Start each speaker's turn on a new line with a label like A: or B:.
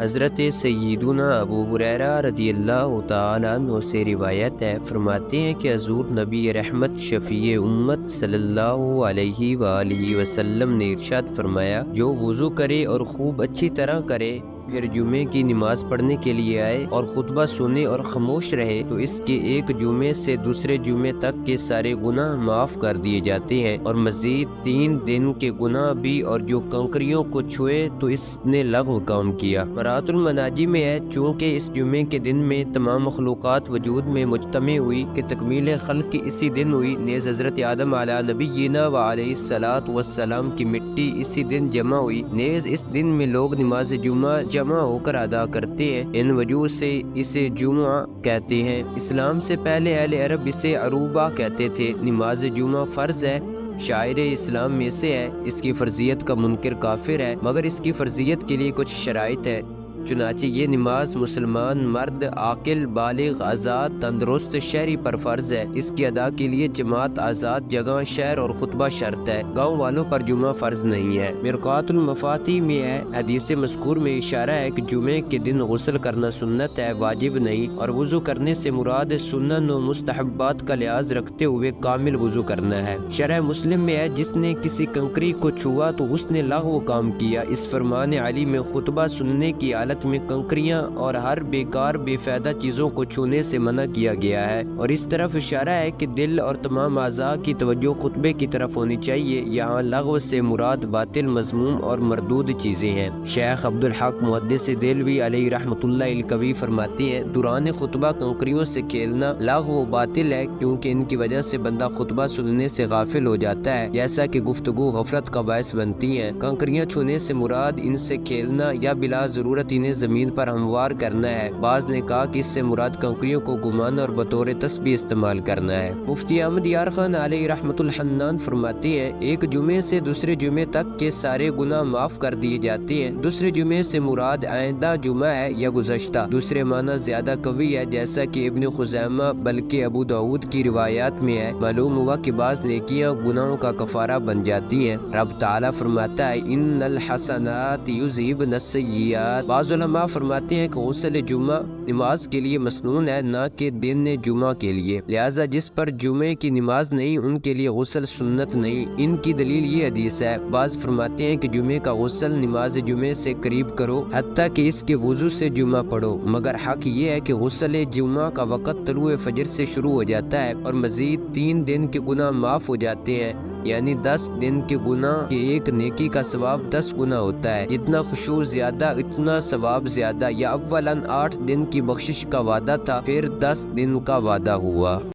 A: حضرت سیدنا ابو ہریرہ رضی اللہ تعالیٰ عنہ سے روایت ہے، فرماتے ہیں کہ حضور نبی رحمت شفیع امت صلی اللہ علیہ وآلہ وسلم نے ارشاد فرمایا، جو وضو کرے اور خوب اچھی طرح کرے، پھر جمعے کی نماز پڑھنے کے لیے آئے اور خطبہ سنے اور خاموش رہے تو اس کے ایک جمعے سے دوسرے جمعے تک کے سارے گناہ معاف کر دیے جاتے ہیں، اور مزید 3 دن کے گناہ بھی، اور جو کنکریوں کو چھوئے تو اس نے لغو کام کیا۔ مرات المناجی میں ہے، چونکہ اس جمعے کے دن میں تمام مخلوقات وجود میں مجتمع ہوئی کہ تکمیل خلق کی اسی دن ہوئی، نیز حضرت آدم علیہ نبینا و علیہ الصلاۃ والسلام کی مٹی اسی دن جمع ہوئی، نیز اس دن میں لوگ نماز جمعہ جمع ہو کر ادا کرتے ہیں، ان وجوہ سے اسے جمعہ کہتے ہیں۔ اسلام سے پہلے اہل عرب اسے عروبہ کہتے تھے۔ نماز جمعہ فرض ہے، شاعر اسلام میں سے ہے، اس کی فرضیت کا منکر کافر ہے، مگر اس کی فرضیت کے لیے کچھ شرائط ہے۔ چنانچہ یہ نماز مسلمان مرد عاقل بالغ آزاد تندرست شہری پر فرض ہے، اس کی ادا کے لیے جماعت آزاد جگہ شہر اور خطبہ شرط ہے، گاؤں والوں پر جمعہ فرض نہیں ہے۔ مرقات المفاتیح میں ہے، حدیث مذکور میں اشارہ ہے کہ جمعے کے دن غسل کرنا سنت ہے، واجب نہیں، اور وضو کرنے سے مراد سنن و مستحبات کا لحاظ رکھتے ہوئے کامل وضو کرنا ہے۔ شرح مسلم میں ہے، جس نے کسی کنکری کو چھوا تو اس نے لغو کام کیا۔ اس فرمان علی میں خطبہ سننے کی حالت میں کنکریاں اور ہر بیکار بے فائدہ چیزوں کو چھونے سے منع کیا گیا ہے، اور اس طرف اشارہ ہے کہ دل اور تمام اعضاء کی توجہ خطبے کی طرف ہونی چاہیے۔ یہاں لغو سے مراد باطل، مذموم اور مردود چیزیں ہیں۔ شیخ عبدالحق محدث دہلوی علیہ رحمۃ اللہ القوی فرماتے ہیں، دوران خطبہ کنکریوں سے کھیلنا لغو و باطل ہے، کیونکہ ان کی وجہ سے بندہ خطبہ سننے سے غافل ہو جاتا ہے، جیسا کہ گفتگو غفلت کا باعث بنتی ہیں۔ کنکریاں چھونے سے مراد ان سے کھیلنا یا بلا ضرورت انہیں زمین پر ہموار کرنا ہے۔ بعض نے کہا کہ اس سے مراد کنکریوں کو گھمانا اور بطور تسبیح استعمال کرنا ہے۔ مفتی احمد یار خان علیہ رحمۃ الحنان فرماتے ہیں، ایک جمعے سے دوسرے جمعے تک کے سارے گناہ معاف کر دیے جاتے ہیں۔ دوسرے جمعے سے مراد آئندہ جمعہ ہے یا گزشتہ۔ دوسرے معنی زیادہ قوی ہے، جیسا کہ ابن خزیمہ بلکہ ابو داؤد کی روایات میں ہے۔ معلوم ہوا کہ بعض نیکیاں گناہوں کا کفارہ بن جاتی ہیں۔ رب تعالیٰ فرماتا ہے، ان الحسنات یذہبن السیئات۔ بعض علماء فرماتے ہیں کہ غسل جمعہ نماز کے لیے مسنون ہے، نہ کہ دن جمعہ کے لیے، لہذا جس پر جمعے کی نماز نہیں ان کے لیے غسل سنت نہیں۔ ان کی دلیل یہ حدیث ہے۔ بعض فرماتے ہیں کہ جمعے کا غسل نماز جمعے سے قریب کرو، حتیٰ کہ اس کے وضو سے جمعہ پڑھو، مگر حق یہ ہے کہ غسل جمعہ کا وقت طلوع فجر سے شروع ہو جاتا ہے، اور مزید 3 دن کے گناہ معاف ہو جاتے ہیں، یعنی 10 دن کے گناہ کے ایک نیکی کا ثواب 10 گنا ہوتا ہے۔ جتنا خشوع زیادہ اتنا ثواب زیادہ۔ یا اولاً 8 دن کی بخشش کا وعدہ تھا، پھر 10 دن کا وعدہ ہوا۔